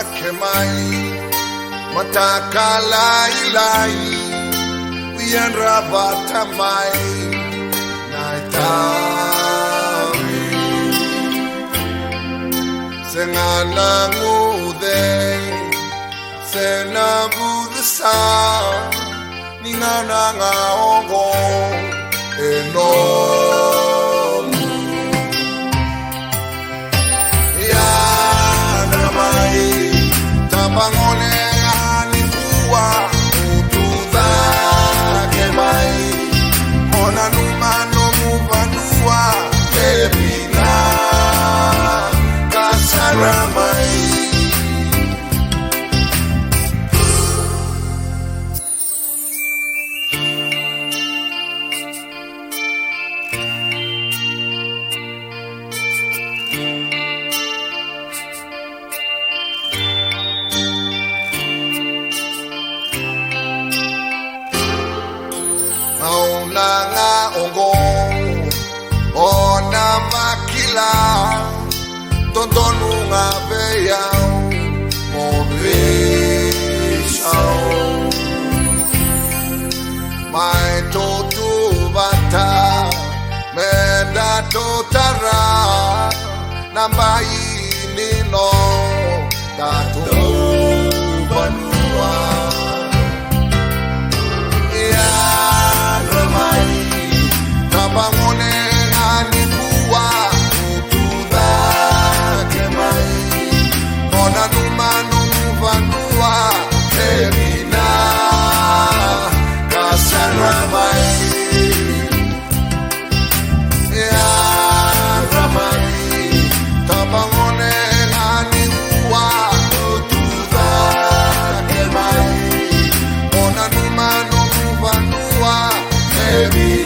kemai matakalai lai wian rabatamai naitawi sengana ngude sena budsa ningana ngaongo eno Pangone ngani kuwa utuda kemai Mona numano mubanua kebina kasaramai Maunanga ongo ona makila tontonunga beyau mobishau mai totu bata meda totara nambai nino tatu banua Pangone ngani kuwa utuda kemai Mona numano mubanua kebina kasaramai Ya ramai Pangone ngani kuwa utuda kemai Mona numano mubanua kebina